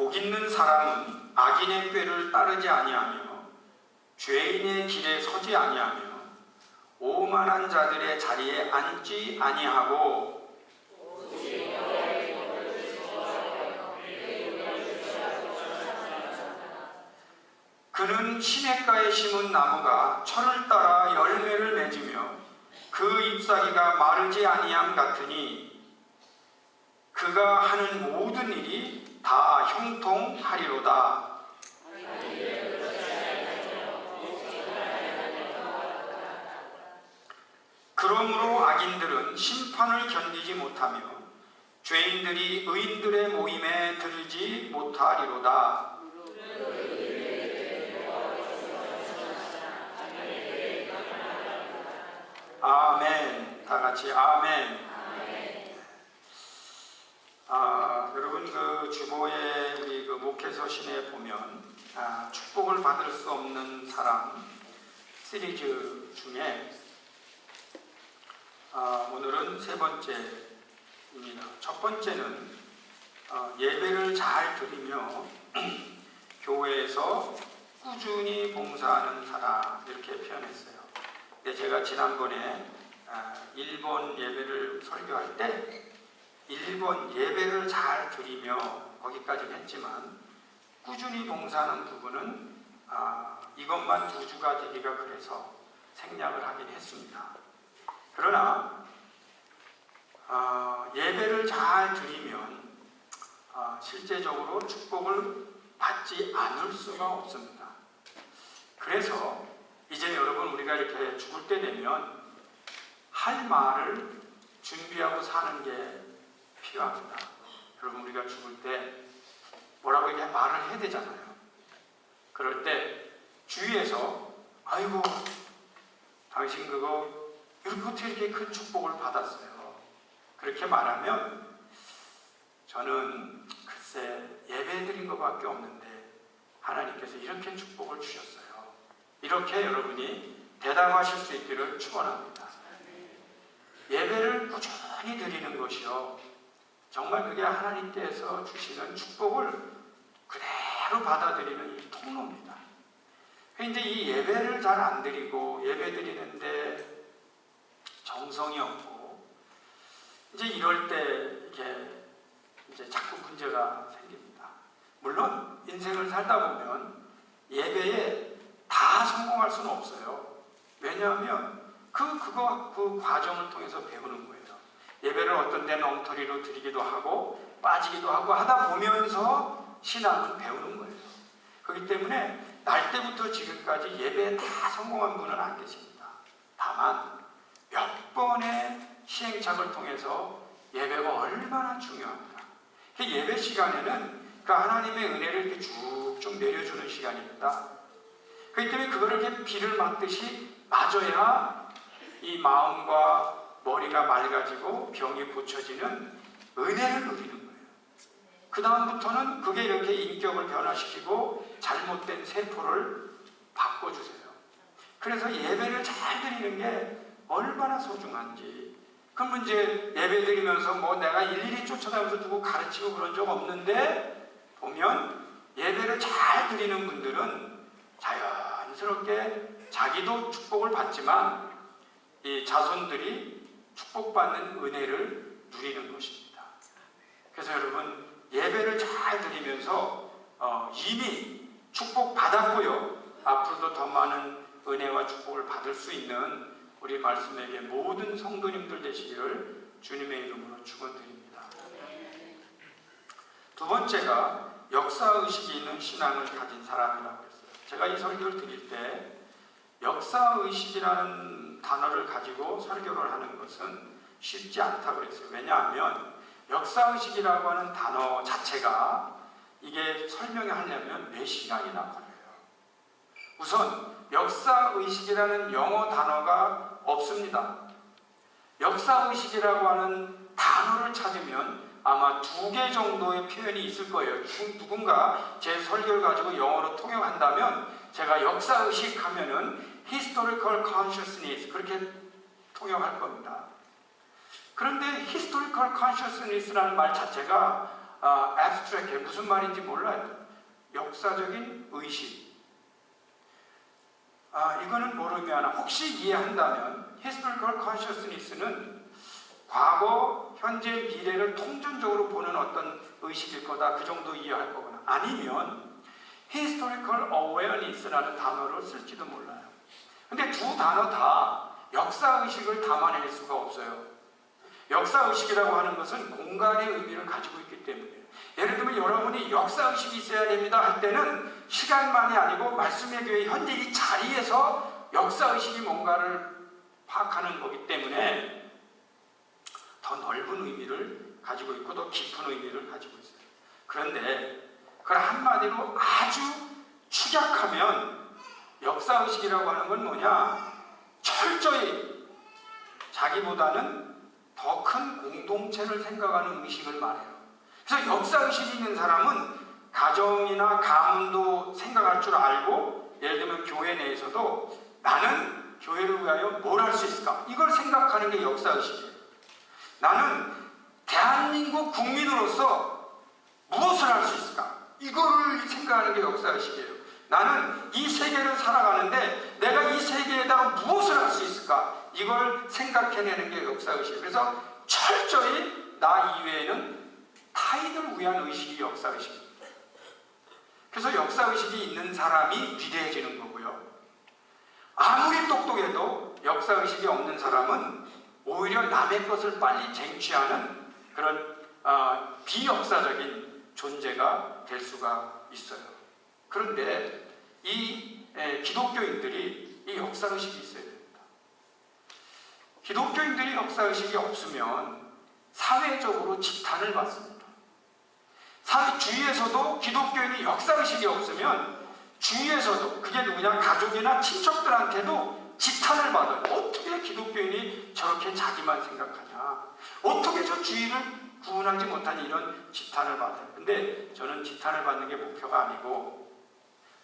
복 있는 사람은 악인의 꾀를 따르지 아니하며 죄인의 길에 서지 아니하며 오만한 자들의 자리에 앉지 아니하고 그는 시냇가에 심은 나무가 철을 따라 열매를 맺으며 그 잎사귀가 마르지 아니함 같으니 그가 하는 모든 일이 다 형통하리로다. 그러므로 악인들은 심판을 견디지 못하며 죄인들이 의인들의 모임에 들지 못하리로다. 아멘. 다 같이 아멘. 여러분 그 주보에 우리 그 목회서신에 보면 축복을 받을 수 없는 사람 시리즈 중에 오늘은 세 번째입니다. 첫 번째는 예배를 잘 드리며 교회에서 꾸준히 봉사하는 사람 이렇게 표현했어요. 근데 제가 지난번에 일본 예배를 설교할 때 일본 예배를 잘 드리며 거기까지는 했지만 꾸준히 봉사하는 부분은 이것만 2주가 되기가 그래서 생략을 하긴 했습니다. 그러나 예배를 잘 드리면 실제적으로 축복을 받지 않을 수가 없습니다. 그래서 이제 여러분 우리가 이렇게 죽을 때 되면 할 말을 준비하고 사는 게 필요합니다. 여러분 우리가 죽을 때 뭐라고 이렇게 말을 해야 되잖아요. 그럴 때 주위에서 아이고 당신 그거 어떻게 이렇게 큰 축복을 받았어요. 그렇게 말하면 저는 글쎄 예배드린 것밖에 없는데 하나님께서 이렇게 축복을 주셨어요. 이렇게 여러분이 대답하실 수 있기를 축원합니다. 예배를 꾸준히 드리는 것이요 정말 그게 하나님께서 주시는 축복을 그대로 받아들이는 이 통로입니다. 이제 이 예배를 잘 안 드리고 예배 드리는데 정성이 없고 이제 이럴 때 이렇게 이제 자꾸 문제가 생깁니다. 물론 인생을 살다 보면 예배에 다 성공할 수는 없어요. 왜냐하면 그 과정을 통해서 배우는 거예요. 예배를 어떤 데는 엉터리로 드리기도 하고 빠지기도 하고 하다 보면서 신앙은 배우는 거예요. 그렇기 때문에 날 때부터 지금까지 예배에 다 성공한 분은 안 계십니다. 다만 몇 번의 시행착오를 통해서 예배가 얼마나 중요합니다. 예배 시간에는 그 하나님의 은혜를 이렇게 쭉쭉 내려주는 시간입니다. 그렇기 때문에 그거를 이렇게 비를 맞듯이 맞아야 이 마음과 머리가 맑아지고 병이 고쳐지는 은혜를 누리는 거예요. 그 다음부터는 그게 이렇게 인격을 변화시키고 잘못된 세포를 바꿔주세요. 그래서 예배를 잘 드리는 게 얼마나 소중한지. 그럼 이제 예배 드리면서 뭐 내가 일일이 쫓아다니면서 누구 가르치고 그런 적 없는데 보면 예배를 잘 드리는 분들은 자연스럽게 자기도 축복을 받지만 이 자손들이 축복받는 은혜를 누리는 것입니다. 그래서 여러분 예배를 잘 드리면서 이미 축복받았고요. 앞으로도 더 많은 은혜와 축복을 받을 수 있는 우리 말씀에게 모든 성도님들 되시기를 주님의 이름으로 축원드립니다. 두 번째가 역사의식이 있는 신앙을 가진 사람이라고 했어요. 제가 이 설교를 드릴 때 역사의식이라는 단어를 가지고 설교를 하는 것은 쉽지 않다고 그랬어요. 왜냐하면 역사의식이라고 하는 단어 자체가 이게 설명하려면 몇 시간이나 걸려요. 우선 역사의식이라는 영어 단어가 없습니다. 역사의식이라고 하는 단어를 찾으면 아마 2개 정도의 표현이 있을 거예요. 누군가 제 설교를 가지고 영어로 통역한다면 제가 역사의식 하면은 historical consciousness 그렇게 통역할 겁니다. 그런데 historical consciousness라는 말 자체가 abstract, 무슨 말인지 몰라요. 역사적인 의식. 이거는 모르면 하나. 혹시 이해한다면 historical consciousness는 과거, 현재, 미래를 통전적으로 보는 어떤 의식일 거다. 그 정도 이해할 거거나 아니면 historical awareness라는 단어를 쓸지도 몰라요. 근데 두 단어 다 역사의식을 담아낼 수가 없어요. 역사의식이라고 하는 것은 공간의 의미를 가지고 있기 때문에 예를 들면 여러분이 역사의식이 있어야 됩니다 할 때는 시간만이 아니고 말씀의 교회 현재 이 자리에서 역사의식이 뭔가를 파악하는 거기 때문에 더 넓은 의미를 가지고 있고 더 깊은 의미를 가지고 있어요. 그런데 그걸 한마디로 아주 축약하면 역사의식이라고 하는 건 뭐냐? 철저히 자기보다는 더 큰 공동체를 생각하는 의식을 말해요. 그래서 역사의식이 있는 사람은 가정이나 가문도 생각할 줄 알고 예를 들면 교회 내에서도 나는 교회를 위하여 뭘 할 수 있을까? 이걸 생각하는 게 역사의식이에요. 나는 대한민국 국민으로서 무엇을 할 수 있을까? 이거를 생각하는 게 역사의식이에요. 나는 이 세계를 살아가는데 내가 이 세계에다가 무엇을 할 수 있을까? 이걸 생각해내는 게 역사의식이에요. 그래서 철저히 나 이외에는 타인을 위한 의식이 역사의식입니다. 그래서 역사의식이 있는 사람이 위대해지는 거고요. 아무리 똑똑해도 역사의식이 없는 사람은 오히려 남의 것을 빨리 쟁취하는 그런 비역사적인 존재가 될 수가 있어요. 그런데 이 기독교인들이 이 역사의식이 있어야 됩니다. 기독교인들이 역사의식이 없으면 사회적으로 지탄을 받습니다. 사회 주위에서도 기독교인이 역사의식이 없으면 주위에서도 그게 누구냐 가족이나 친척들한테도 지탄을 받아요. 어떻게 기독교인이 저렇게 자기만 생각하냐? 어떻게 저 주위를 구분하지 못하니 이런 지탄을 받아요. 근데 저는 지탄을 받는 게 목표가 아니고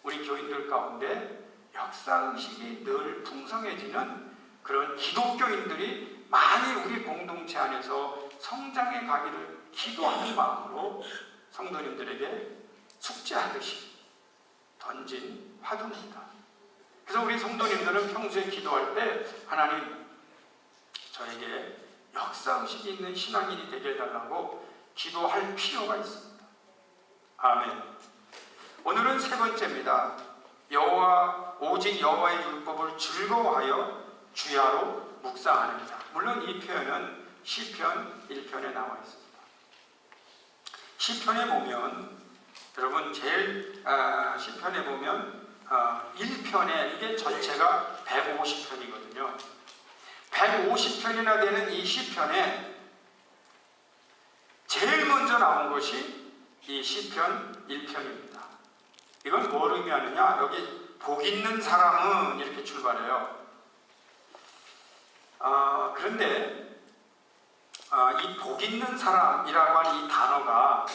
우리 교인들 가운데 역사의식이 늘 풍성해지는 그런 기독교인들이 많이 우리 공동체 안에서 성장해 가기를 기도하는 마음으로 성도님들에게 숙제하듯이 던진 화두입니다. 그래서 우리 성도님들은 평소에 기도할 때 하나님 저에게 역사의식이 있는 신앙인이 되게 해달라고 기도할 필요가 있습니다. 아멘. 오늘은 세 번째입니다. 오직 여호와의 율법을 즐거워하여 주야로 묵상하는 자. 물론 이 표현은 시편 1편에 나와 있습니다. 시편에 보면 여러분 제일 시편에 보면 1편에 이게 전체가 150편이거든요. 150편이나 되는 이 시편에 제일 먼저 나온 것이 이 시편 1편입니다. 이건 뭘 의미하느냐? 여기 복 있는 사람은 이렇게 출발해요. 그런데 이 복 있는 사람이라고 하는 이 단어가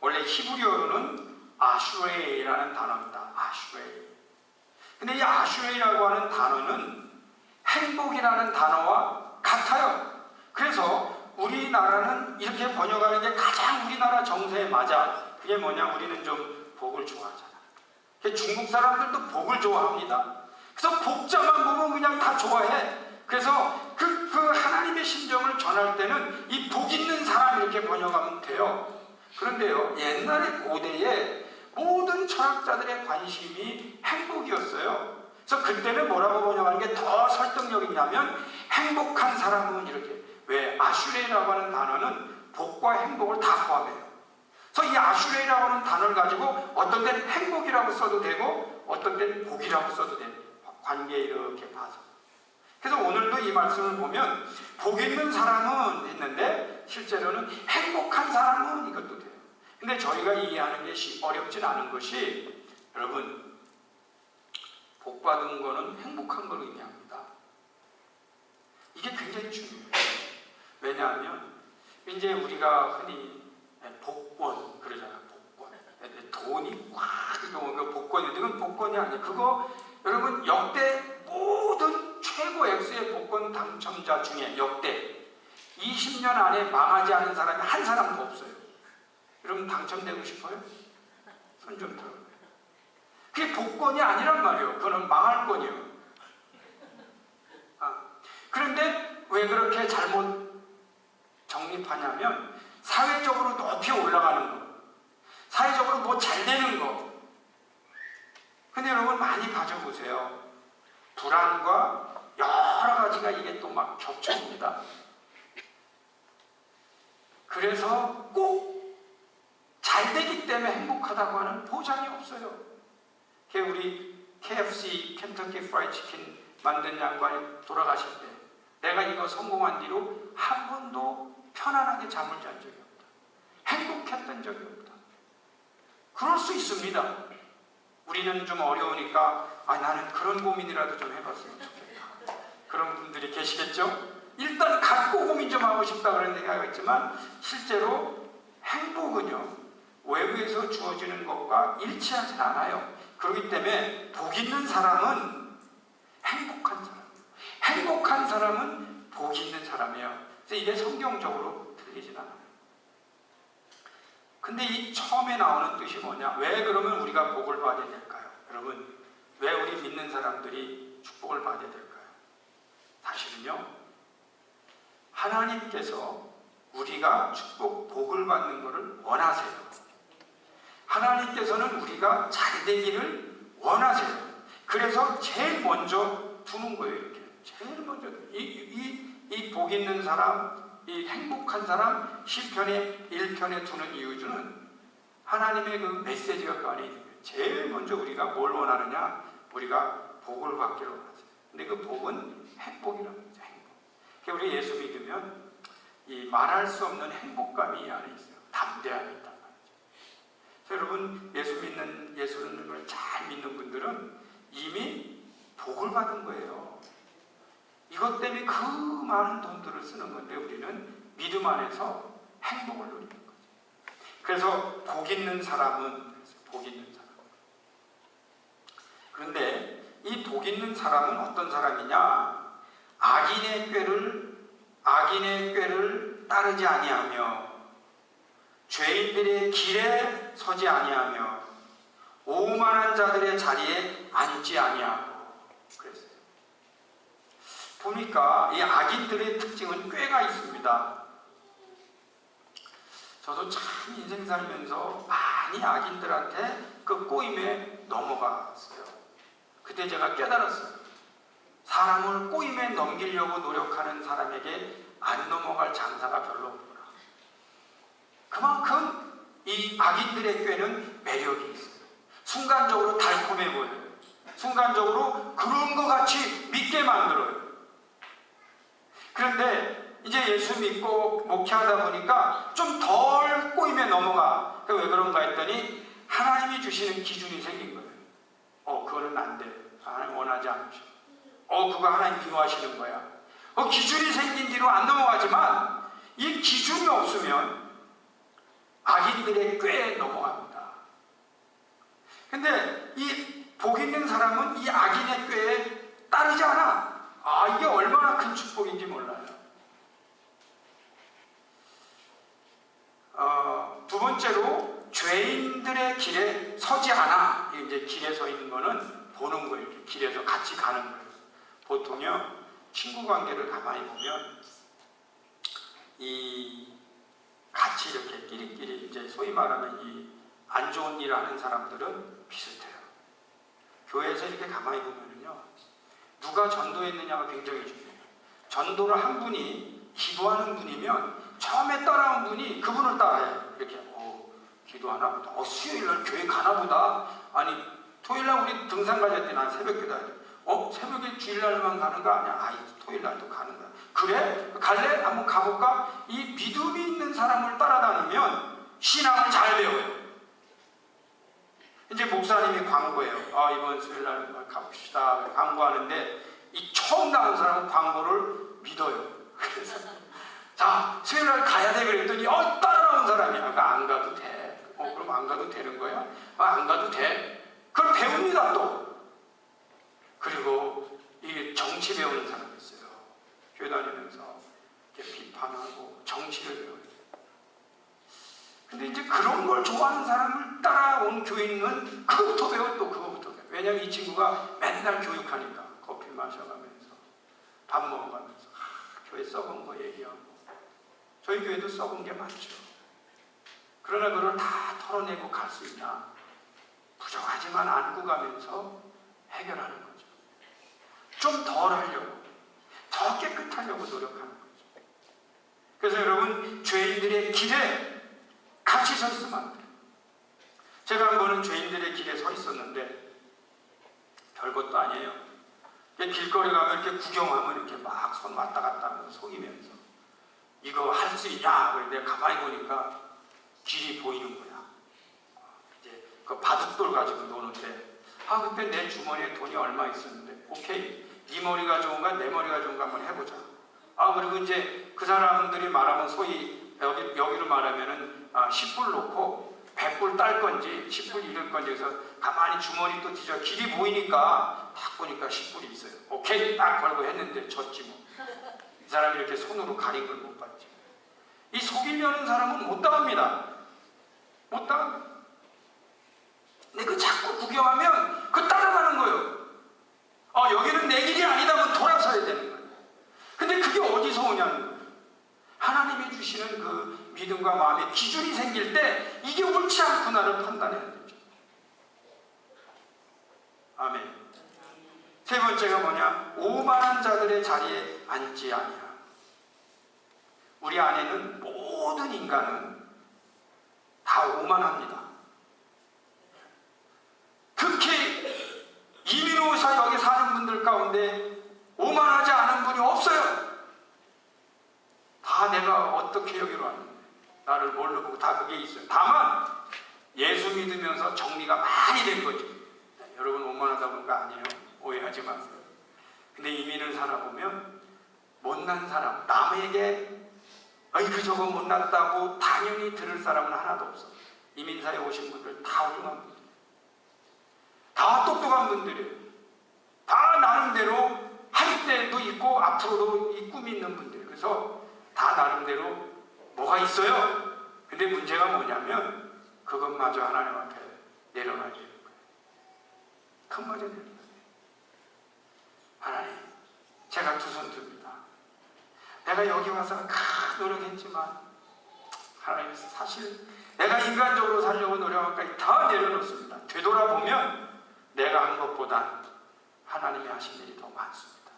원래 히브리어로는 아슈레이라는 단어입니다. 아슈레이. 근데 이 아슈레이라고 하는 단어는 행복이라는 단어와 같아요. 그래서 우리나라는 이렇게 번역하는 게 가장 우리나라 정서에 맞아. 그게 뭐냐? 우리는 좀 복을 좋아하잖아. 중국 사람들도 복을 좋아합니다. 그래서 복자만 보면 그냥 다 좋아해. 그래서 그 하나님의 심정을 전할 때는 이 복 있는 사람 이렇게 번역하면 돼요. 그런데요, 옛날에 고대에 모든 철학자들의 관심이 행복이었어요. 그래서 그때는 뭐라고 번역하는 게 더 설득력 있냐면 행복한 사람은 이렇게. 왜? 아슈레이라고 하는 단어는 복과 행복을 다 포함해요. 그래서 이 아슈레이라고 하는 단어를 가지고 어떤 때는 행복이라고 써도 되고 어떤 때는 복이라고 써도 돼요. 관계 이렇게 봐서. 그래서 오늘도 이 말씀을 보면 복 있는 사람은 했는데 실제로는 행복한 사람은 이것도 돼요. 근데 저희가 이해하는 게 어렵진 않은 것이 여러분 복 받은 거는 행복한 걸 의미합니다. 이게 굉장히 중요해요. 왜냐하면 이제 우리가 흔히 복권 그러잖아요. 복권. 돈이 꽉 이거 복권인데 그건 복권이 아니에요. 그거 여러분 역대 모든 최고 액수의 복권 당첨자 중에 역대 20년 안에 망하지 않은 사람이 한 사람도 없어요. 여러분 당첨되고 싶어요? 손 좀 들어. 그게 복권이 아니란 말이에요. 그거는 망할 권이에요. 그런데 왜 그렇게 잘못 정립하냐면 사회적으로 높이 올라가는 거, 사회적으로 뭐 잘 되는 거. 근데 여러분 많이 가져보세요. 불안과 여러 가지가 이게 또 막 겹쳐옵니다. 그래서 꼭 잘 되기 때문에 행복하다고 하는 보장이 없어요. 우리 KFC, 켄터키 프라이드 치킨 만든 양반이 돌아가실 때 내가 이거 성공한 뒤로 한 번도 편안하게 잠을 잔 적이 없다. 행복했던 적이 없다. 그럴 수 있습니다. 우리는 좀 어려우니까 나는 그런 고민이라도 좀 해봤으면 좋겠다. 그런 분들이 계시겠죠? 일단 갖고 고민 좀 하고 싶다 그런 생각이 있지만 실제로 행복은요 외부에서 주어지는 것과 일치하지 않아요. 그렇기 때문에 복 있는 사람은 행복한 사람, 행복한 사람은 복이 있는 사람이에요. 그래서 이게 성경적으로 틀리진 않아요. 근데 이 처음에 나오는 뜻이 뭐냐? 왜 그러면 우리가 복을 받아야 될까요? 여러분, 왜 우리 믿는 사람들이 축복을 받아야 될까요? 사실은요, 하나님께서 우리가 축복, 복을 받는 것을 원하세요. 하나님께서는 우리가 잘 되기를 원하세요. 그래서 제일 먼저 두는 거예요. 이렇게 제일 먼저 이 복 있는 사람, 이 행복한 사람 시편의 1편에 두는 이유는 하나님의 그 메시지가 그 안에 있는 거예요. 제일 먼저 우리가 뭘 원하느냐? 우리가 복을 받기를 원하세요. 근데 그 복은 행복이라는 거죠. 행복. 우리 예수 믿으면 이 말할 수 없는 행복감이 이 안에 있어요. 담대함이 있단 말이죠. 여러분, 예수님을 잘 믿는 분들은 이미 복을 받은 거예요. 이것 때문에 그 많은 돈들을 쓰는 건데 우리는 믿음 안에서 행복을 누리는 거죠. 그래서 복 있는 사람은 복 있는 사람. 그런데 이 복 있는 사람은 어떤 사람이냐? 악인의 꾀를 따르지 아니하며 죄인들의 길에 서지 아니하며 오만한 자들의 자리에 앉지 아니하고 그랬어요. 보니까 이 악인들의 특징은 꾀가 있습니다. 저도 참 인생 살면서 많이 악인들한테 그 꼬임에 넘어갔어요. 그때 제가 깨달았어요. 사람을 꼬임에 넘기려고 노력하는 사람에게 안 넘어갈 장사가 별로 없구나. 그만큼 이 악인들의 꾀는 매력이 있어요. 순간적으로 달콤해 보여요. 순간적으로 그런 것 같이 믿게 만들어요. 그런데 이제 예수 믿고 목회하다 보니까 좀 덜 꼬임에 넘어가. 왜 그런가 했더니 하나님이 주시는 기준이 생긴 거예요. 그거는 안 돼. 하나님 원하지 않으셔. 그거 하나님 미워하시는 거야. 기준이 생긴 뒤로 안 넘어가지만 이 기준이 없으면 악인들의 꾀에 넘어갑니다. 근데 이 복 있는 사람은 이 악인의 꾀에 따르지 않아. 이게 얼마나 큰 축복인지 몰라요. 두 번째로 죄인들의 길에 서지 않아. 이제 길에 서 있는 거는 보는 거예요. 이렇게 길에서 같이 가는 거예요. 보통요 친구 관계를 가만히 보면 이 같이 이렇게 끼리끼리 이제 소위 말하면 이 안 좋은 일 하는 사람들은 비슷해요. 교회에서 이렇게 가만히 보면은요 누가 전도했느냐가 굉장히 중요해요. 전도를 한 분이 기도하는 분이면 처음에 따라온 분이 그분을 따라해요. 이렇게 기도하나 보다. 수요일날 교회 가나 보다. 아니 토요일날 우리 등산 가자 때 난 새벽기도 하죠. 새벽에 주일날만 가는 거 아니야? 토요일날도 가는 거야. 그래? 갈래? 한번 가볼까? 이 믿음이 있는 사람을 따라다니면 신앙을 잘 배워요. 이제 목사님이 광고해요. 이번 수요일날 가봅시다. 광고하는데 이 처음 나온 사람은 광고를 믿어요. 그래서 자 수요일날 가야 돼 그랬더니 따라 나온 사람이 안 가도 돼. 그럼 안 가도 되는 거야? 안 가도 돼. 그걸 배웁니다 또. 그리고 이 정치 배우는 사람이 있어요. 교회 다니면서 이렇게 비판하고 정치를 배워요. 근데 이제 그런 걸 좋아하는 사람을 따라온 교인은 그거부터 배워, 또 그거부터 배워. 왜냐면 이 친구가 맨날 교육하니까 커피 마셔가면서 밥 먹어가면서 교회 썩은 거 얘기하고, 저희 교회도 썩은 게 많죠. 그러나 그걸 다 털어내고 갈 수 있나? 부족하지만 안고 가면서 해결하는 거죠. 좀 덜 하려고, 더 깨끗하려고 노력하는 거죠. 그래서 여러분, 죄인들의 길에 같이 서 있으면 안 돼요. 제가 한 번은 죄인들의 길에 서 있었는데 별것도 아니에요. 길거리 가면 이렇게 구경하면 이렇게 막 손 왔다 갔다 하면서 속이면서 이거 할 수 있냐? 그래 내가 가만히 보니까 길이 보이는 거야. 이제 그 바둑돌 가지고 노는데, 그때 내 주머니에 돈이 얼마 있었는데, 오케이, 네 머리가 좋은가 내 머리가 좋은가 한번 해보자. 그리고 이제 그 사람들이 말하면 소위 여기로 말하면은 10불 놓고 100불 딸 건지 10불 잃을 건지 해서 가만히 주머니 또 뒤져 길이 보이니까 딱 보니까 10불이 있어요. 오케이, 딱 걸고 했는데 졌지 뭐. 이 사람이 이렇게 손으로 가린 걸 못 봤지. 이 속이려는 사람은 못 당합니다. 못 당합니다. 근데 그 자꾸 구경하면 그 따라가는 거예요. 여기는 내 길이 아니다 하면 돌아서야 되는 거예요. 근데 그게 어디서 오냐는 거예요. 하나님이 주시는 그 믿음과 마음의 기준이 생길 때 이게 옳지 않구나를 판단해야 되죠. 아멘. 세 번째가 뭐냐? 오만한 자들의 자리에 앉지 아니하라. 우리 안에는 모든 인간은 다 오만합니다. 특히 이민 오사 여기 사는 분들 가운데 오만하지 않은 분이 없어요. 다 내가 어떻게 여기로 왔는데 나를 뭘로 보고 다 그게 있어요. 다만 예수 믿으면서 정리가 많이 된 거죠. 여러분 오만하다 보는 거 아니에요. 오해하지 마세요. 근데 이민을 살아보면 못난 사람, 남에게 그 저거 못났다고 당연히 들을 사람은 하나도 없어. 이민사에 오신 분들 다 훌륭한 분들, 다 똑똑한 분들이에요. 다 나름대로 할 때도 있고 앞으로도 이 꿈이 있는 분들. 그래서 다 나름대로 뭐가 있어요. 근데 문제가 뭐냐면 그것마저 하나님 앞에 내려놔야 되는 거예요. 큰 문제 내려놔야 돼요. 하나님, 제가 두 손 듭니다. 내가 여기 와서 큰 노력했지만 하나님, 사실 내가 인간적으로 살려고 노력한 것까지 다 내려놓습니다. 되돌아보면 내가 한 것보다 하나님이 하신 일이 더 많습니다.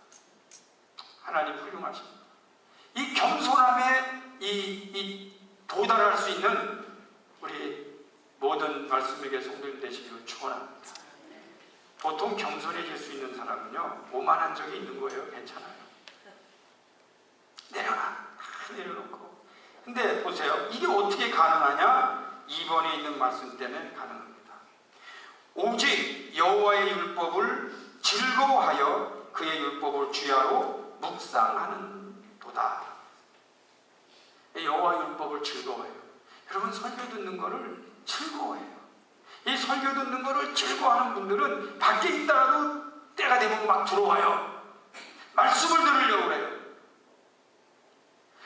하나님 훌륭하십니다. 이 겸손함에 도달할 수 있는 우리 모든 말씀에게 성도님 되시기를 축원합니다. 보통 겸손해질 수 있는 사람은요, 오만한 적이 있는 거예요. 괜찮아요. 내려놔. 다 내려놓고. 근데 보세요. 이게 어떻게 가능하냐? 2번에 있는 말씀 때문에 가능합니다. 오직 여호와의 율법을 즐거워하여 그의 율법을 주야로 묵상하는 도다. 여호와 율법을 즐거워해요. 여러분 설교 듣는 거를 즐거워해요. 이 설교 듣는 거를 즐거워하는 분들은 밖에 있다가도 때가 되면 막 들어와요. 말씀을 들으려고 그래요.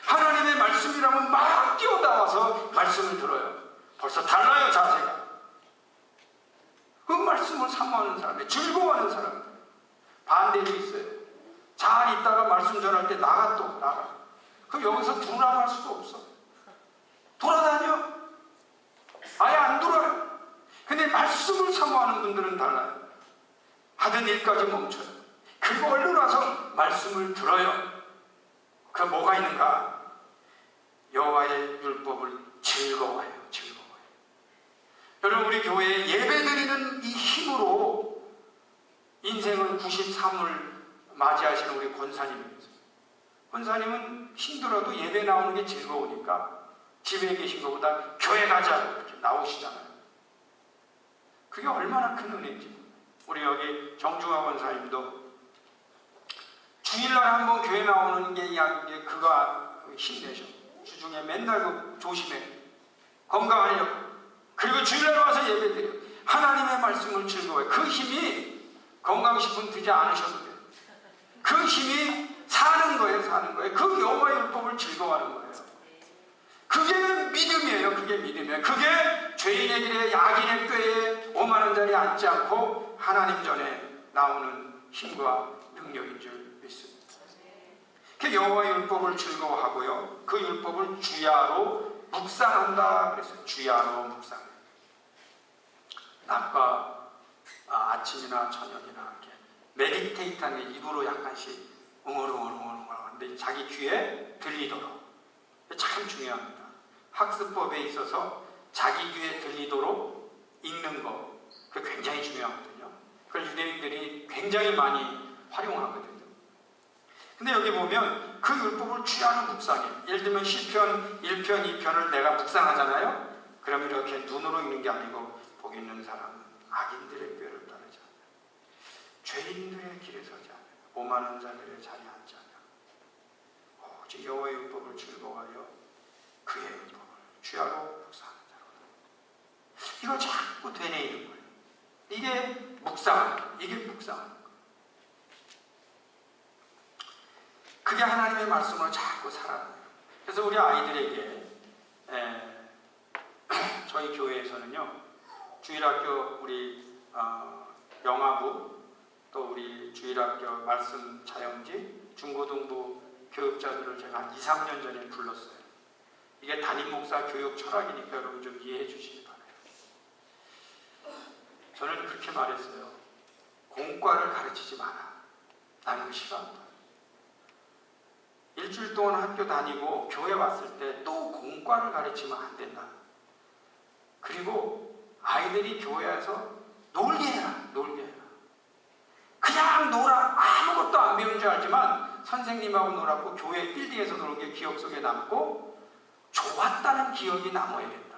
하나님의 말씀이라면 막 뛰어나와서 말씀을 들어요. 벌써 달라요, 자세가. 그 말씀을 사모하는 사람이, 즐거워하는 사람들. 반대도 있어요. 잘 있다가 말씀 전할 때 나가. 그럼 여기서 돌아갈 수도 없어. 돌아다녀? 아예 안 돌아요. 근데 말씀을 사모하는 분들은 달라요. 하던 일까지 멈춰요. 그리고 얼른 와서 말씀을 들어요. 그 뭐가 있는가? 여호와의 율법을 즐거워해요. 여러분, 우리 교회에 예배드리는 이 힘으로 인생을 93을 맞이하시는 우리 권사님입니다. 권사님은 힘들어도 예배 나오는 게 즐거우니까 집에 계신 것보다 교회 가자고 이렇게 나오시잖아요. 그게 얼마나 큰 은혜인지. 우리 여기 정중화 권사님도 주일날 한번 교회 나오는 게 그가 힘내셔. 주중에 맨날 그 조심해. 건강하려고. 그리고 주일날 와서 예배드려. 하나님의 말씀을 즐거워해. 그 힘이 건강식품 드지 않으셔도 돼요. 그 힘이 사는 거예요. 그 여호와의 율법을 즐거워하는 거예요. 그 그게 믿음이에요. 그게 믿음이에요. 그게 죄인의 길에 악인의 꾀에 오만한 자리에 앉지 않고 하나님 전에 나오는 힘과 능력인 줄 믿습니다. 그 여호와의 율법을 즐거워하고요, 그 율법을 주야로 묵상한다 그랬어요. 주야로 묵상. 낮과 아침이나 저녁이나 이렇게 메디테이트하는 입으로 약간씩 웅얼웅얼하는데 자기 귀에 들리도록. 참 중요합니다. 학습법에 있어서 자기 귀에 들리도록 읽는 거, 그게 굉장히 중요하거든요. 그걸 유대인들이 굉장히 많이 활용하거든요. 근데 여기 보면 그 율법을 주야로 묵상해. 예를 들면 시편 1편, 2편을 내가 묵상하잖아요. 그러면 이렇게 눈으로 읽는 게 아니고 복 있는 사람은 악인들의 꾀를 따르지 않냐, 죄인들의 길에 서지 않냐, 오만한 자들의 자리에 앉지 않냐, 오직 여호와의 율법을 즐거워하여 그의 율법을 주야로 묵상하는 자로다. 이걸 자꾸 되뇌이는 거예요. 이게 묵상하는 거예요. 이게 묵상하는 거예요. 그게 하나님의 말씀으로 자꾸 살아나요. 그래서 우리 아이들에게 저희 교회에서는요, 주일학교 우리 영아부, 또 우리 주일학교 말씀 자영지 중고등부 교육자들을 제가 한 2, 3년 전에 불렀어요. 이게 담임 목사 교육 철학이니까 여러분 좀 이해해 주시기 바라요. 저는 그렇게 말했어요. 공과를 가르치지 마라. 나는 싫어한다. 일주일 동안 학교 다니고 교회 왔을 때 또 공과를 가르치면 안 된다. 그리고 아이들이 교회에서 놀게 해라. 놀게 해라. 그냥 놀아. 아무것도 안 배운 줄 알지만 선생님하고 놀았고 교회 빌딩에서 노는 게 기억 속에 남고 좋았다는 기억이 남아야 된다.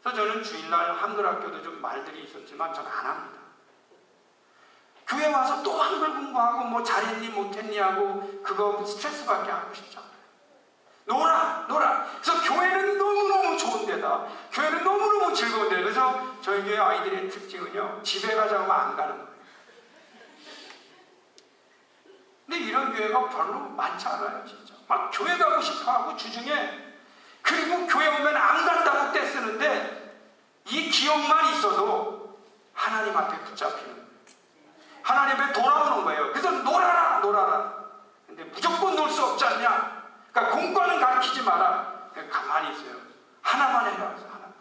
그래서 저는 주일날 한글학교도 좀 말들이 있었지만 저는 안 합니다. 교회 와서 또 한글 공부하고 뭐 잘했니 못했니 하고 그거 스트레스밖에 하고 싶지 않아요. 놀아. 그래서 교회는 너무너무 좋은 데다. 교회는 너무너무 즐거운 데다. 그래서 저희 교회 아이들의 특징은요, 집에 가자고 하면 안 가는 거예요. 근데 이런 교회가 별로 많지 않아요. 진짜 막 교회 가고 싶어하고 주중에, 그리고 교회 오면 안 간다고 떼쓰는데 이 기억만 있어도 하나님 앞에 붙잡히는 거예요. 하나님 앞에 돌아오는 거예요. 그래서 놀아라. 근데 무조건 놀 수 없지 않냐. 그러니까 공과는 가르치지 마라. 가만히 있어요. 하나만 해라. 그래서 하나만.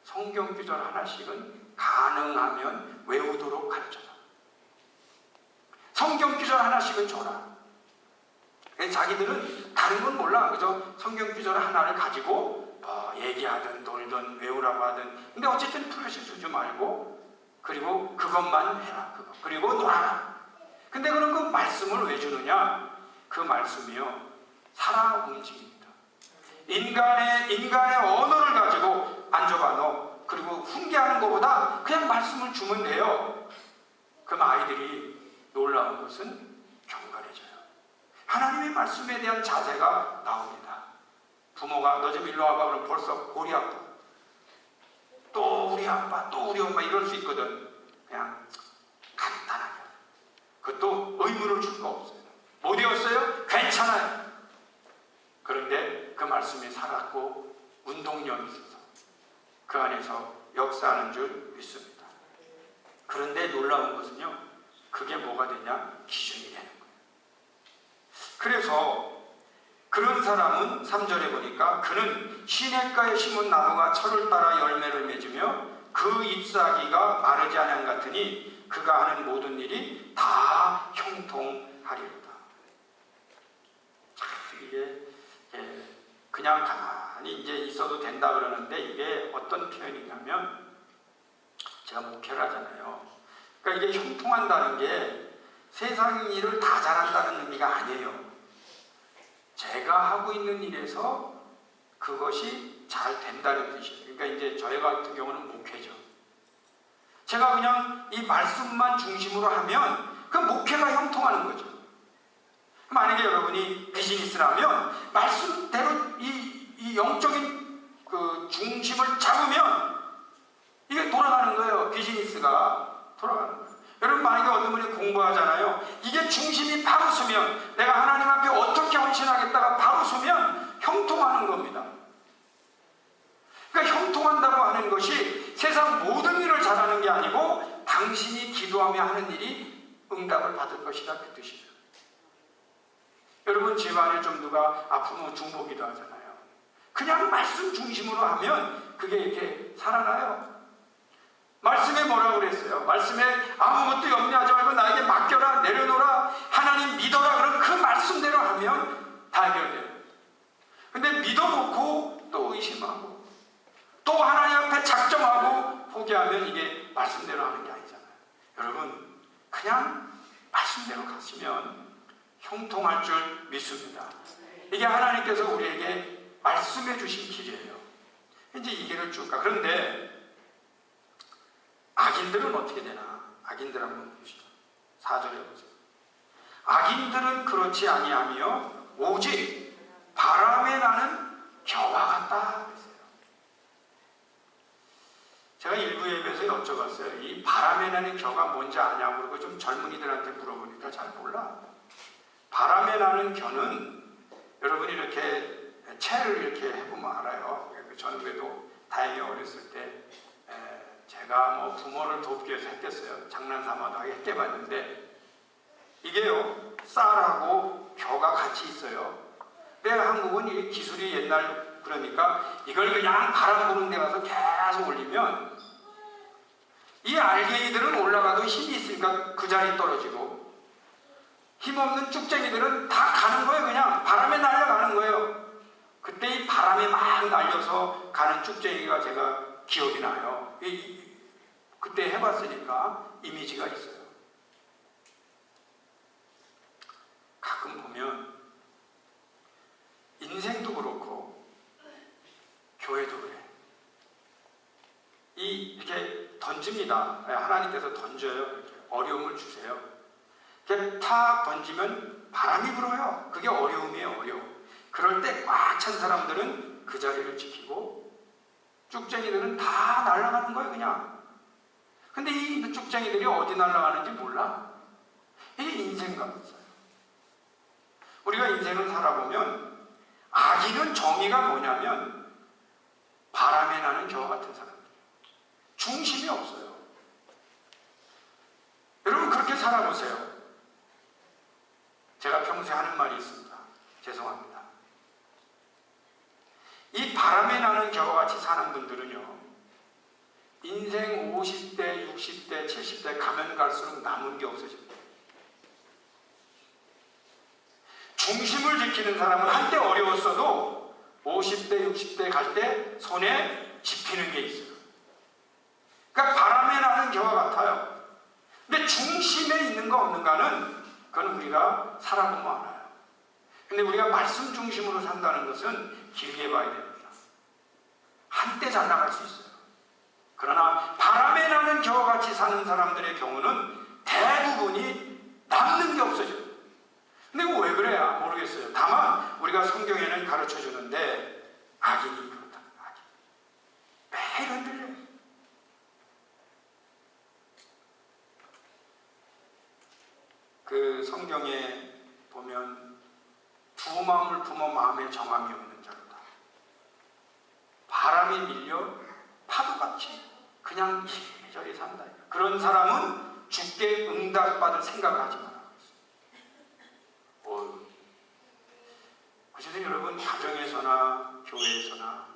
성경 구절 하나씩은 가능하면 외우도록 가르쳐라. 성경 구절 하나씩은 줘라. 자기들은 다른 건 몰라. 그죠? 성경 구절 하나를 가지고 얘기하든 놀든 외우라고 하든. 근데 어쨌든 프레시 주지 말고, 그리고 그것만 해라. 그리고 놀아라. 근데 그럼 그 말씀을 왜 주느냐? 그 말씀이요, 살아 움직입니다. 인간의 언어를 가지고 안 줘봐 너. 그리고 훈계하는 것보다 그냥 말씀을 주면 돼요. 그럼 아이들이 놀라운 것은 경건해져요. 하나님의 말씀에 대한 자세가 나옵니다. 부모가 너 좀 일로 와봐 그러면 벌써 골이 아파. 또 우리 아빠, 또 우리 엄마 이럴 수 있거든. 그냥 간단하게. 그것도 의무를 줄 거 없어요. 못 외웠어요? 괜찮아요. 그런데 그 말씀이 살았고 운동력이 있어서 그 안에서 역사하는 줄 믿습니다. 그런데 놀라운 것은요, 그게 뭐가 되냐? 기준이 되는 거예요. 그래서 그런 사람은 3절에 보니까 그는 시냇가에 심은 나무가 철을 따라 열매를 맺으며 그 잎사귀가 마르지 않은 같으니 그가 하는 모든 일이 다 형통하리로다. 참 이게 그냥 가만히 이제 있어도 된다 그러는데 이게 어떤 표현이냐면, 제가 목회를 하잖아요. 그러니까 이게 형통한다는 게 세상 일을 다 잘한다는 의미가 아니에요. 제가 하고 있는 일에서 그것이 잘 된다는 뜻이에요. 그러니까 이제 저희 같은 경우는 목회죠. 제가 그냥 이 말씀만 중심으로 하면 그 목회가 형통하는 거죠. 만약에 여러분이 비즈니스라면 말씀대로 이 영적인 그 중심을 잡으면 이게 돌아가는 거예요. 비즈니스가 돌아가는 거예요. 여러분 만약에 어떤 분이 공부하잖아요. 이게 중심이 바로 서면, 내가 하나님 앞에 어떻게 헌신하겠다가 바로 서면 형통하는 겁니다. 당신이 기도하며 하는 일이 응답을 받을 것이다, 그 뜻이죠. 여러분, 집안에 좀 누가 아프면 중보기도 하잖아요. 그냥 말씀 중심으로 하면 그게 이렇게 살아나요. 말씀에 뭐라고 그랬어요? 말씀에 아무것도 염려하지 말고 나에게 맡겨라, 내려놓으라, 하나님 믿어라, 그럼 그 말씀대로 하면 다 해결돼요. 근데 믿어놓고 또 의심하고 또 하나님 앞에 작정하고 포기하면 이게 말씀대로 하는 게 아니잖아요. 여러분, 그냥 말씀대로 가시면 형통할 줄 믿습니다. 이게 하나님께서 우리에게 말씀해 주신 길이에요. 이제 이 길을 쭉 가. 그런데 악인들은 어떻게 되나? 악인들 한번 봅시다. 4절에 보세요. 악인들은 그렇지 아니하며 오직 바람에 나는 겨와 같다 그랬어요. 제가 일부 예배에서 여쭤봤어요. 이 바람에 나는 겨가 뭔지 아냐고 그러고 좀 젊은이들한테 물어보니까 잘 몰라. 바람에 나는 겨는 여러분이 이렇게 채를 이렇게 해보면 알아요. 저는 그래도 다행히 어렸을 때 제가 뭐 부모를 돕기 위해서 했겠어요. 장난삼아도 하게 했겠봤는데 이게요, 쌀하고 겨가 같이 있어요. 근데 한국은 이 기술이 옛날 그러니까 이걸 그냥 바람 부는 데 가서 계속 올리면 이 알갱이들은 올라가도 힘이 있으니까 그 자리에 떨어지고 힘없는 쭉쟁이들은 다 가는 거예요. 그냥 바람에 날려가는 거예요. 그때 이 바람에 막 날려서 가는 쭉쟁이가 제가 기억이 나요. 그때 해봤으니까 이미지가 있어요. 가끔 보면 인생도 그렇고 교회도 그래. 이렇게 던집니다. 하나님께서 던져요. 이렇게 어려움을 주세요. 이렇게 탁 던지면 바람이 불어요. 그게 어려움이에요, 어려움. 그럴 때 꽉 찬 사람들은 그 자리를 지키고 쭉쟁이들은 다 날아가는 거예요, 그냥. 근데 이 쭉쟁이들이 어디 날아가는지 몰라. 이게 인생과 같아요. 우리가 인생을 살아보면 악인은 정의가 뭐냐면 바람에 나는 겨와 같은 사람들. 중심이 없어요. 여러분, 그렇게 살아보세요. 제가 평소에 하는 말이 있습니다. 죄송합니다. 이 바람에 나는 겨와 같이 사는 분들은요, 인생 50대, 60대, 70대 가면 갈수록 남은 게 없어집니다. 중심을 지키는 사람은 한때 어려웠어도 50대, 60대 갈 때 손에 집히는 게 있어요. 그러니까 바람에 나는 겨와 같아요. 근데 중심에 있는가 없는가는 그건 우리가 살아보면 알아요. 근데 우리가 말씀 중심으로 산다는 것은 길게 봐야 됩니다. 한때 잘 나갈 수 있어요. 그러나 바람에 나는 겨와 같이 사는 사람들의 경우는 대부분이 남는 게 없어져요. 근데 이거 왜 그래? 모르겠어요. 다만 우리가 성경에는 가르쳐 주는데 악인이 그렇다. 악인. 매일 흔들려요. 그 성경에 보면 두 마음을 품어 마음에 정함이 없는 자로다. 바람이 밀려 파도같이 그냥 이리저리 산다. 그런 사람은 주께 응답받을 생각을 하지 마라. 그래서 여러분, 가정에서나 교회에서나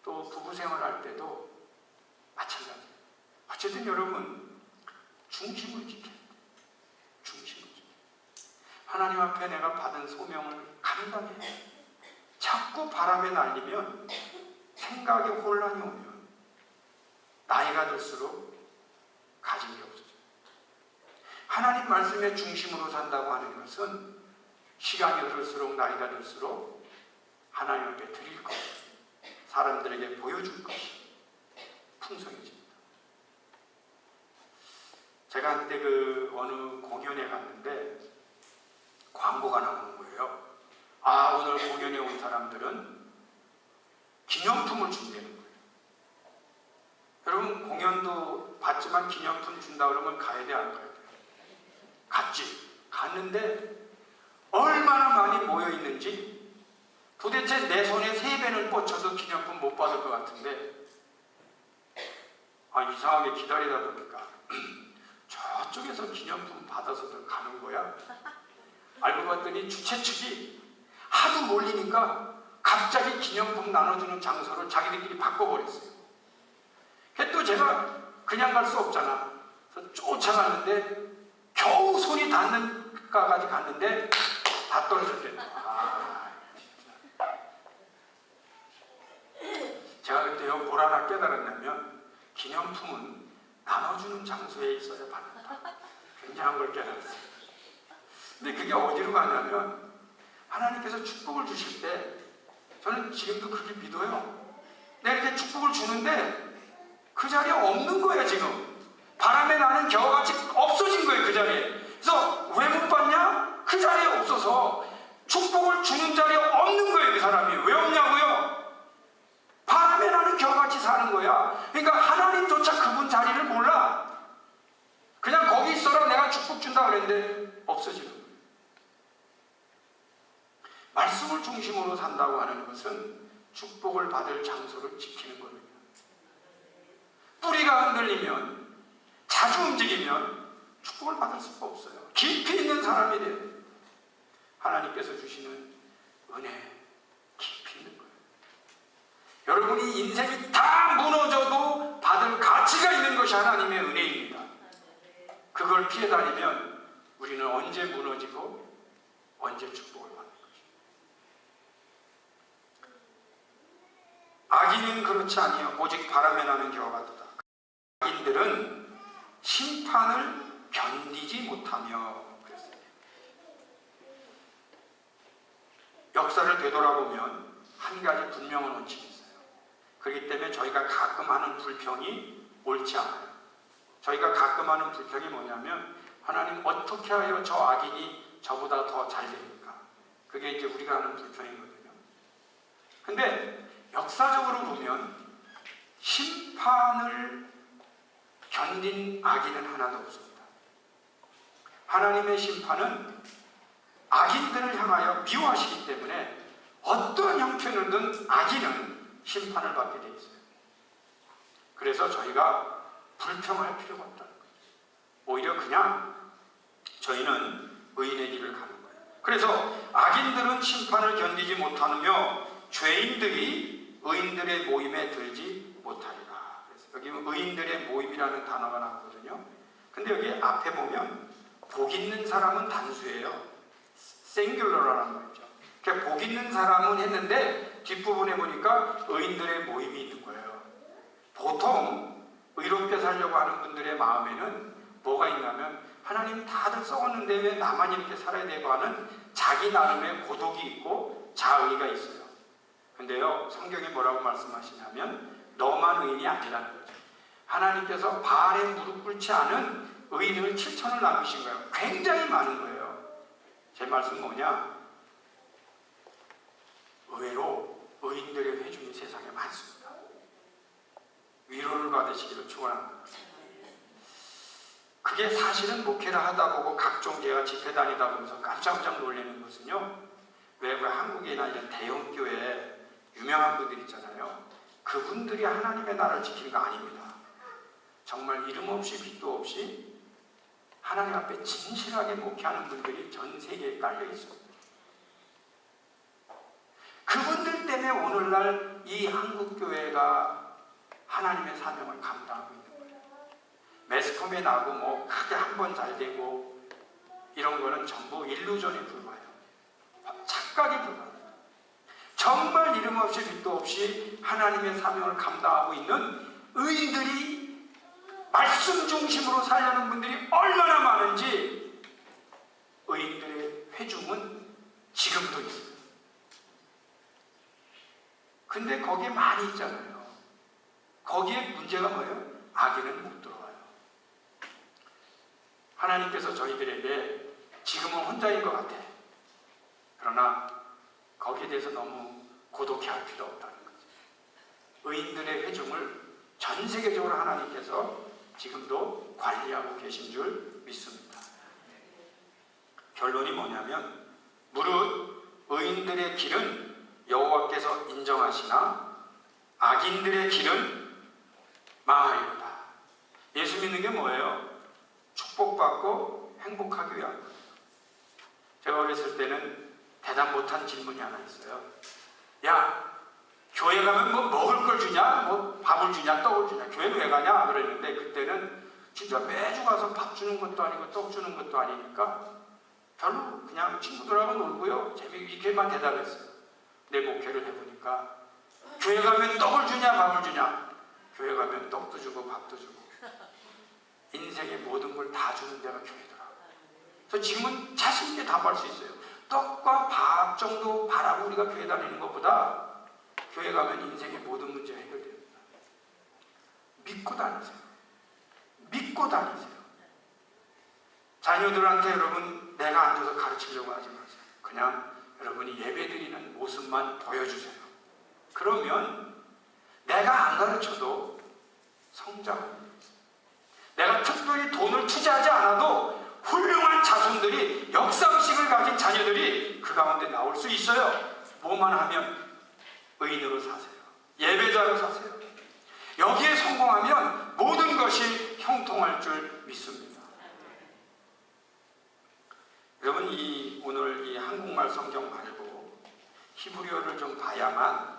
또 부부 생활할 때도 마찬가지예요. 어쨌든 여러분, 중심을 지켜야 돼요. 중심을 지켜야 돼요. 하나님 앞에 내가 받은 소명을 감당해. 자꾸 바람에 날리면, 생각에 혼란이 오면 나이가 들수록 가진 게 없어져요. 하나님 말씀의 중심으로 산다고 하는 것은 시간이 흐를수록, 나이가 들수록 하나님 앞에 드릴 것, 사람들에게 보여줄 것이 풍성해집니다. 제가 한때 어느 공연에 갔는데 광고가 나오는 거예요. 오늘 공연에 온 사람들은 기념품을 준다는 거예요. 여러분, 공연도 봤지만 기념품 준다 그러면 가야 돼, 안 가야 돼요? 갔지. 갔는데 얼마나 많이 모여있는지 도대체 내 손에 3배는 뻗쳐도 기념품 못 받을 것 같은데 이상하게 기다리다 보니까 저쪽에서 기념품 받아서도 가는 거야. 알고 봤더니 주최 측이 하도 몰리니까 갑자기 기념품 나눠주는 장소를 자기들끼리 바꿔버렸어요. 또 제가 그냥 갈 수 없잖아. 그래서 쫓아갔는데 겨우 손이 닿는 가까지 갔는데 다 떨어졌대요. 제가 그때요 뭘 하나 깨달았냐면 기념품은 나눠주는 장소에 있어야 받는다. 굉장한 걸 깨달았어요. 근데 그게 어디로 가냐면 하나님께서 축복을 주실 때 저는 지금도 그렇게 믿어요. 내가 이렇게 축복을 주는데 그 자리에 없는 거예요. 지금 바람에 나는 겨우같이 없어진 거예요. 그 자리에. 그래서 왜 못 받냐? 그 자리에 없어서 축복을 주는 자리에 없는 거예요. 그 사람이. 왜 없냐고요? 바람에 나는 겨우같이 사는 거야. 그러니까 하나님조차 그분 자리를 몰라. 그냥 거기 있어라 내가 축복 준다 그랬는데 없어지는 거예요. 말씀을 중심으로 산다고 하는 것은 축복을 받을 장소를 지키는 겁니다. 뿌리가 흔들리면 자주 움직이면 축복을 받을 수가 없어요. 깊이 있는 사람이 돼야 됩니다. 하나님께서 주시는 은혜 깊이 있는 거예요. 여러분이 인생이 다 무너져도 받을 가치가 있는 것이 하나님의 은혜입니다. 그걸 피해 다니면 우리는 언제 무너지고 언제 축복을 받는 것입니다. 악인은 그렇지 아니요 오직 바람에 나는 겨와 같도다. 악인들은 심판을 견디지 못하며 그랬어요. 역사를 되돌아보면 한 가지 분명한 원칙이 있어요. 그렇기 때문에 저희가 가끔 하는 불평이 옳지 않아요. 저희가 가끔 하는 불평이 뭐냐면 하나님 어떻게 하여 저 악인이 저보다 더 잘 됩니까? 그게 이제 우리가 하는 불평이거든요. 근데 역사적으로 보면 심판을 견딘 악인은 하나도 없습니다. 하나님의 심판은 악인들을 향하여 미워하시기 때문에 어떤 형편이든 악인은 심판을 받게 되어 있어요. 그래서 저희가 불평할 필요가 없다는 거죠. 오히려 그냥 저희는 의인의 길을 가는 거예요. 그래서 악인들은 심판을 견디지 못하며 죄인들이 의인들의 모임에 들지 못하리라. 그래서 여기 의인들의 모임이라는 단어가 나오거든요. 근데 여기 앞에 보면 복 있는 사람은 단수예요. 싱귤러라는 말이죠. 그러니까 복 있는 사람은 했는데 뒷부분에 보니까 의인들의 모임이 있는 거예요. 보통 의롭게 살려고 하는 분들의 마음에는 뭐가 있냐면 하나님 다들 썩었는데 왜 나만 이렇게 살아야 되고 하는 자기 나름의 고독이 있고 자의가 있어요. 근데요 성경이 뭐라고 말씀하시냐면 너만 의인이 아니라는 거죠. 하나님께서 바알에 무릎 꿇지 않은 의인을 7천을 남기신 거예요. 굉장히 많은 거예요. 제 말씀은 뭐냐? 의외로 의인들의 회중이 세상에 많습니다. 위로를 받으시기를 축원합니다. 그게 사실은 목회를 하다 보고 각종 제가 집회 다니다 보면서 깜짝깜짝 놀라는 것은요, 왜 한국이나 이런 대형 교회에 유명한 분들 있잖아요. 그분들이 하나님의 나라를 지키는 거 아닙니다. 정말 이름 없이 빛도 없이 하나님 앞에 진실하게 목회하는 분들이 전 세계에 깔려 있습니다. 그분들 때문에 오늘날 이 한국교회가 하나님의 사명을 감당하고 있는 거예요. 매스컴에 나고 뭐 크게 한 번 잘 되고 이런 거는 전부 일루전에 불과해요. 착각에 불과해요. 정말 이름 없이 빛도 없이 하나님의 사명을 감당하고 있는 의인들이 말씀 중심으로 살려는 분들이 얼마나 많은지 의인들의 회중은 지금도 있어요. 근데 거기에 많이 있잖아요. 거기에 문제가 뭐예요? 악인은 못 들어와요. 하나님께서 저희들에게 지금은 혼자인 것 같아. 그러나 거기에 대해서 너무 고독해할 필요 없다는 거죠. 의인들의 회중을 전 세계적으로 하나님께서 지금도 관리하고 계신 줄 믿습니다. 결론이 뭐냐면 무릇 의인들의 길은 여호와께서 인정하시나 악인들의 길은 망하리로다. 예수 믿는 게 뭐예요? 축복받고 행복하기 위한 거예요. 제가 어렸을 때는 대답 못한 질문이 하나 있어요. 야, 교회 가면 뭐 먹을 걸 주냐? 뭐 밥을 주냐? 떡을 주냐? 교회는 왜 가냐? 그랬는데 그때는 진짜 매주 가서 밥 주는 것도 아니고 떡 주는 것도 아니니까 별로 그냥 친구들하고 놀고요. 재미있게만 대답했어요. 내 목회를 해보니까 교회 가면 떡을 주냐? 밥을 주냐? 교회 가면 떡도 주고 밥도 주고 인생의 모든 걸 다 주는 데가 교회더라고요. 그래서 지금은 자신 있게 답할 수 있어요. 떡과 밥 정도 바라고 우리가 교회 다니는 것보다 교회 가면 인생의 모든 문제가 해결됩니다. 믿고 다니세요. 믿고 다니세요. 자녀들한테 여러분 내가 앉아서 가르치려고 하지 마세요. 그냥 여러분이 예배드리는 모습만 보여주세요. 그러면 내가 안 가르쳐도 성장합니다. 내가 특별히 돈을 투자하지 않아도 훌륭한 자손들이 역사의식을 가진 자녀들이 그 가운데 나올 수 있어요. 뭐만 하면 의인으로 사세요. 예배자로 사세요. 여기에 성공하면 모든 것이 형통할 줄 믿습니다. 여러분 오늘 이 한국말 성경 말고 히브리어를 좀 봐야만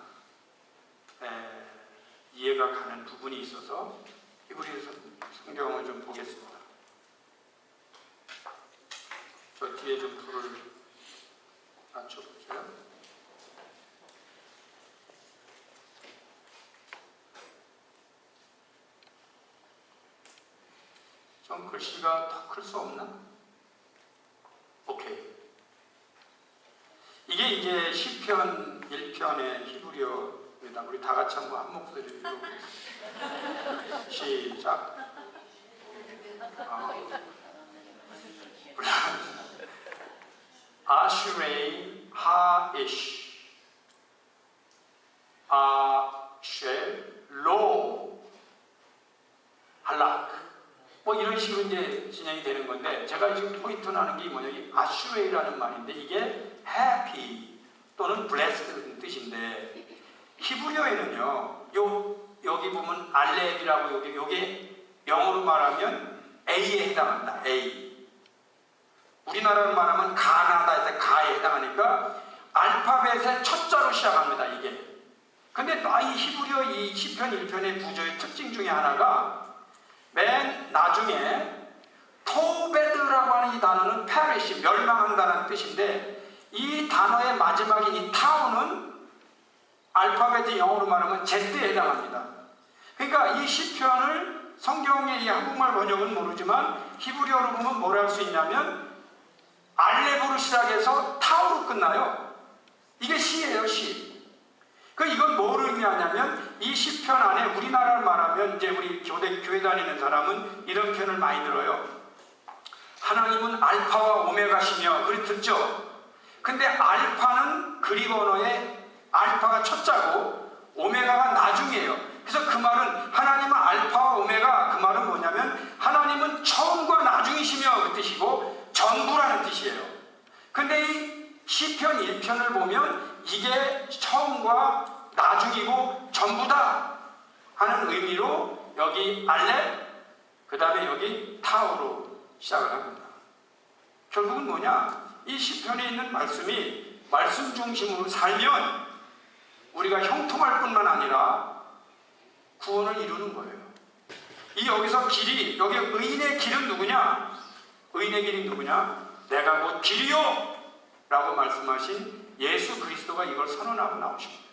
이해가 가는 부분이 있어서 히브리어 성경을 좀 보겠습니다. 저 뒤에 좀 불을 낮춰보세요. 좀 글씨가 더 클 수 없나? 오케이. 이게 시편 1편의 히브리어입니다. 우리 다 같이 한번 한 목소리로 읽어보겠습니다. 시작. 아슈레이 하이시 아쉘로 할락 뭐 이런 식으로 이제 진행이 되는 건데 제가 지금 포인트 나는 게 뭐냐 이 아슈레이라는 말인데 이게 happy 또는 blessed라는 뜻인데 히브리어에는요 여기 보면 알렙이라고 요게 영어로 말하면 A에 해당합니다. A. 우리나라로 말하면 가나다 해서 가에 해당하니까 알파벳의 첫 자로 시작합니다. 이게. 근데 이 히브리어 이 시편 1편의 구조의 특징 중에 하나가 맨 나중에 토베드라고 하는 이 단어는 페리시, 멸망한다는 뜻인데 이 단어의 마지막인 이 타우는 알파벳의 영어로 말하면 Z에 해당합니다. 그러니까 이 시편을 성경의 이 한국말 번역은 모르지만 히브리어로 보면 뭐라 할 수 있냐면 알렙으로 시작해서 타우로 끝나요. 이게 시예요, 시. 이건 뭘 의미하냐면 이 시편 안에 우리나라를 말하면 이제 우리 교회 다니는 사람은 이런 표현을 많이 들어요. 하나님은 알파와 오메가시며 그렇게 듣죠. 근데 알파는 그리고 언어에 알파가 첫 자고 오메가가 나중이에요. 그래서 그 말은 하나님은 알파와 오메가 그 말은 뭐냐면 하나님은 처음과 나중이시며 그 뜻이고 전부라는 뜻이에요. 근데 이 시편 1편을 보면 이게 처음과 나중이고 전부다 하는 의미로 여기 알렙 그 다음에 여기 타우로 시작을 합니다. 결국은 뭐냐 이 시편에 있는 말씀이 말씀 중심으로 살면 우리가 형통할 뿐만 아니라 구원을 이루는 거예요. 이 여기서 길이 여기 의인의 길은 누구냐? 의인의 길이 누구냐? 내가 곧 길이요 라고 말씀하신 예수 그리스도가 이걸 선언하고 나오십니다.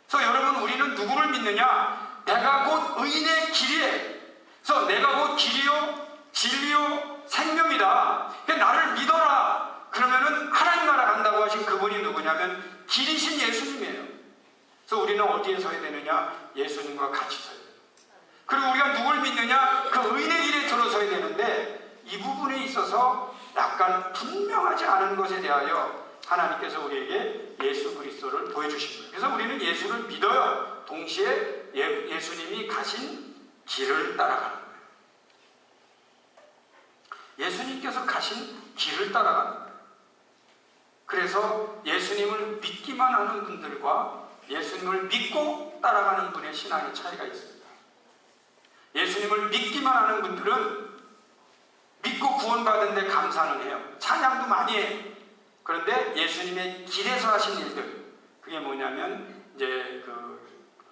그래서 여러분 우리는 누구를 믿느냐? 내가 곧 의인의 길이에 그래서 내가 곧 길이요 진리요 생명이다. 그러니까 나를 믿어라. 그러면은 하나님 나라 간다고 하신 그분이 누구냐면 길이신 예수님이에요. 그래서 우리는 어디에 서야 되느냐? 예수님과 같이 서야 돼요. 그리고 우리가 누굴 믿느냐? 그 의인의 길에 들어서야 되는데 이 부분에 있어서 약간 분명하지 않은 것에 대하여 하나님께서 우리에게 예수 그리스도를 보여주신 거예요. 그래서 우리는 예수를 믿어요. 동시에 예수님이 가신 길을 따라가는 거예요. 예수님께서 가신 길을 따라가는 거예요. 그래서 예수님을 믿기만 하는 분들과 예수님을 믿고 따라가는 분의 신앙의 차이가 있습니다. 예수님을 믿기만 하는 분들은 믿고 구원받은 데 감사는 해요. 찬양도 많이 해요. 그런데 예수님의 길에서 하신 일들, 그게 뭐냐면 이제 그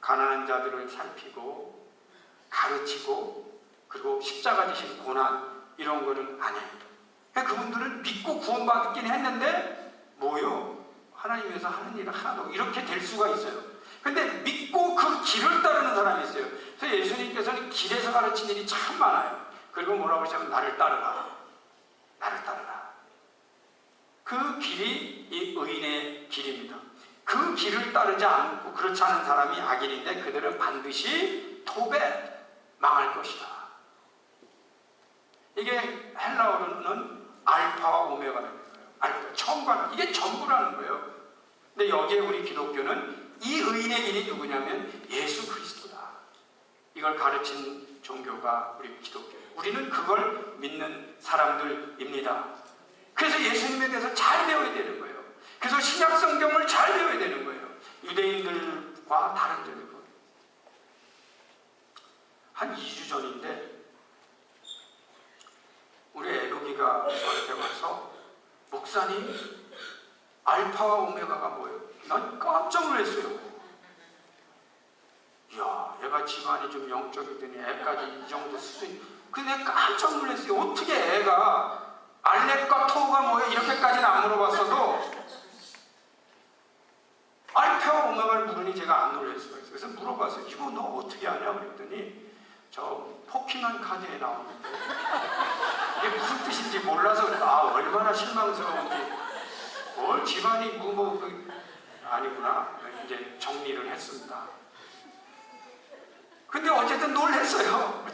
가난한 자들을 살피고 가르치고 그리고 십자가 지신 고난 이런 거는 안 해요. 그러니까 그분들은 믿고 구원받긴 했는데 뭐요? 하나님에서 하는 일은 하나도 이렇게 될 수가 있어요. 근데 믿고 그 길을 따르는 사람이 있어요. 그래서 예수님께서는 길에서 가르친 일이 참 많아요. 그리고 뭐라고 하시냐면 나를 따르라. 나를 따르라. 그 길이 이 의인의 길입니다. 그 길을 따르지 않고 그렇지 않은 사람이 악인인데 그들은 반드시 토베 망할 것이다. 이게 헬라어로는 알파와 오메가라는 거예요. 알파, 처음과 이게 전부라는 거예요. 근데 여기에 우리 기독교는 이 의인의 길이 누구냐면 예수 그리스도다. 이걸 가르친 종교가 우리 기독교예요. 우리는 그걸 믿는 사람들입니다. 그래서 예수님에 대해서 잘 배워야 되는 거예요. 그래서 신약 성경을 잘 배워야 되는 거예요. 유대인들과 다른 점이고. 한 2주 전인데 우리 애로기가 저한테 와서 목사님 알파와 오메가가 뭐예요? 난 깜짝 놀랐어요. 이야, 얘가 집안이 좀 영적이더니 애까지 이 정도 수준. 근데 깜짝 놀랐어요. 어떻게 애가 알렉과 토우가 뭐예요? 이렇게까지는 안 물어봤어도 알파와 오메가를 물으니 제가 안 놀랄 수가 있어요. 그래서 물어봤어요. 이거 너 어떻게 아냐? 그랬더니 저 포키만 카드에 나오는데 이게 무슨 뜻인지 몰라서 얼마나 실망스러운지. 뭘 집안이 아니구나. 이제 정리를 했습니다. 근데 어쨌든 놀랐어요.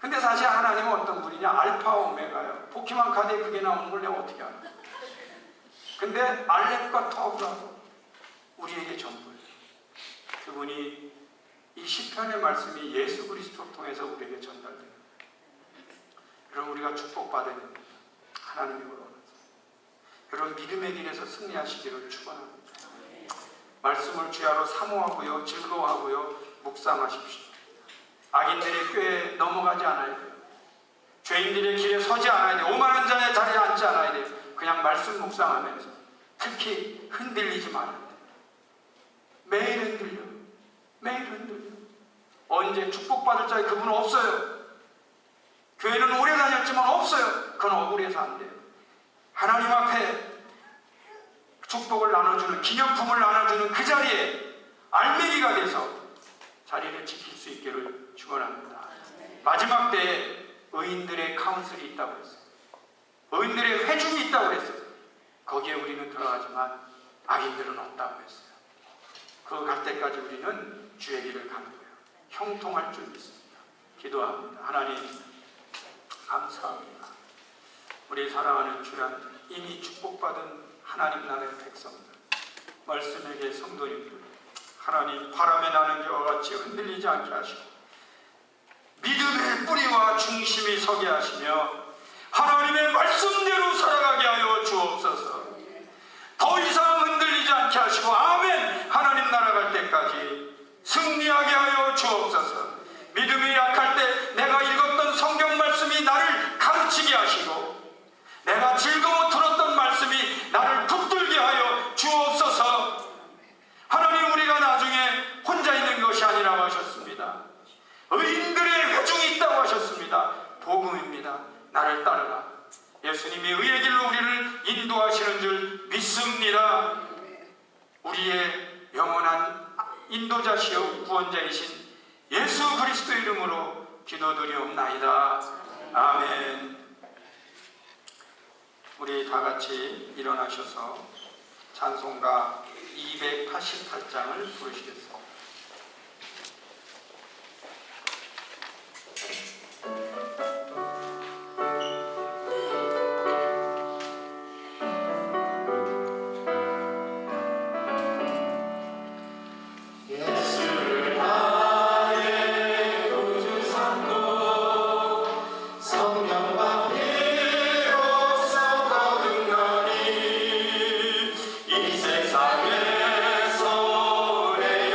근데 사실 하나님은 어떤 분이냐? 알파 오메가요. 포키만 카드에 그게 나오는 걸 내가 어떻게 알아? 근데 알렉과 터브라고 우리에게 전부예요. 그분이 이 시편의 말씀이 예수 그리스도를 통해서 우리에게 전달돼요. 그럼 우리가 축복받은 하나님이 원하는 여러분 믿음의 길에서 승리하시기를 축원합니다. 말씀을 주야로 사모하고요, 즐거워하고요, 묵상하십시오. 악인들의 꾀에 넘어가지 않아야 돼요. 죄인들의 길에 서지 않아야 돼요. 오만한 자의 자리에 앉지 않아야 돼요. 그냥 말씀 묵상하면서 특히 흔들리지 말아야 돼요. 매일 흔들려. 매일 흔들려. 언제 축복받을 자에 그분은 없어요. 교회는 오래 다녔지만 없어요. 그건 억울해서 안 돼요. 하나님 앞에 축복을 나눠주는, 기념품을 나눠주는 그 자리에 알맹이가 돼서 자리를 지킬 수 있기를 축원합니다. 마지막 때에 의인들의 카운슬이 있다고 했어요. 의인들의 회중이 있다고 했어요. 거기에 우리는 들어가지만 악인들은 없다고 했어요. 그거 갈 때까지 우리는 주의 길을 가는 거예요. 형통할 줄 믿습니다. 기도합니다. 하나님 감사합니다. 우리 사랑하는 주란 이미 축복받은 하나님 나라의 백성들, 말씀에게 성도님들, 하나님 바람에 나는 겨와 같이 흔들리지 않게 하시고 믿음의 뿌리와 중심이 서게 하시며 하나님의 말씀대로 살아가게 하여 주옵소서. 더 이상 흔들리지 않게 하시고 아멘. 하나님 나라 갈 때까지 승리하게 하여 주옵소서. 믿음이 약할 때 내가 읽었던 성경 말씀이 나를 가르치게 하시고 내가 즐거워 들었던 말씀이 나를 붙들게 하여 주옵소서. 하나님 우리가 나중에 혼자 있는 것이 아니라고 하셨습니다. 의인들의 회중이 있다고 하셨습니다. 복음입니다. 나를 따르라. 예수님이 의의 길로 우리를 인도하시는 줄 믿습니다. 우리의 영원한 인도자시요 구원자이신 예수 그리스도 이름으로 기도드리옵나이다. 아멘. 우리 다같이 일어나셔서 찬송가 288장을 부르시겠습니다. 세상에서 내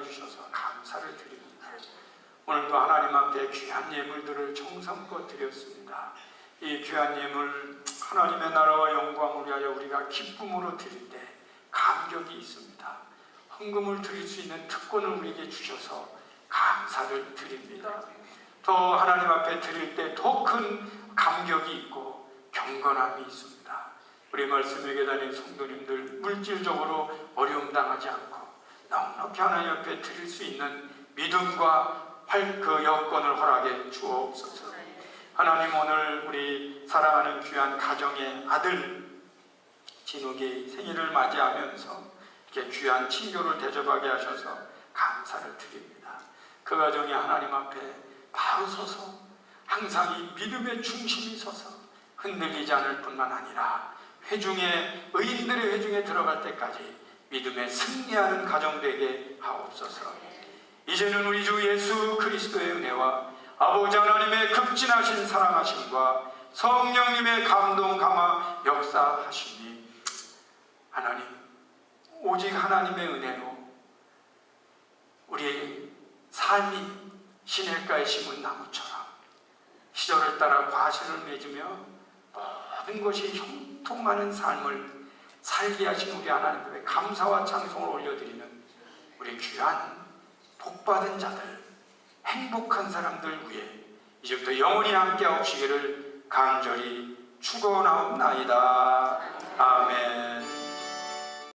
허락해 주셔서 감사를 드립니다. 오늘도 하나님 앞에 귀한 예물들을 정성껏 드렸습니다. 이 귀한 예물 하나님의 나라와 영광을 위하여 우리가 기쁨으로 드릴 때 감격이 있습니다. 헌금을 드릴 수 있는 특권을 우리에게 주셔서 감사를 드립니다. 더 하나님 앞에 드릴 때 더 큰 감격이 있고 경건함이 있습니다. 우리 말씀에 계단의 성도님들 물질적으로 어려움 당하지 않고 넉넉히 하나님 앞에 드릴 수 있는 믿음과 그 여건을 허락해 주옵소서. 하나님, 오늘 우리 사랑하는 귀한 가정의 아들 진욱이 생일을 맞이하면서 이렇게 귀한 친교를 대접하게 하셔서 감사를 드립니다. 그 가정이 하나님 앞에 바로 서서 항상 이 믿음의 중심이 서서 흔들리지 않을 뿐만 아니라 회중에, 의인들의 회중에 들어갈 때까지 믿음에 승리하는 가정 되게 하옵소서. 이제는 우리 주 예수 그리스도의 은혜와 아버지 하나님의 극진하신 사랑하심과 성령님의 감동 감화 역사하심이 하나님, 오직 하나님의 은혜로 우리의 삶이 시냇가에 심은 나무처럼 시절을 따라 과실을 맺으며 모든 것이 형통하는 삶을 살게 하신 우리 하나님 앞에 감사와 찬송을 올려드리는 우리 귀한 복받은 자들, 행복한 사람들 위해 이제부터 영원히 함께 하옵시기를 간절히 축원하옵나이다.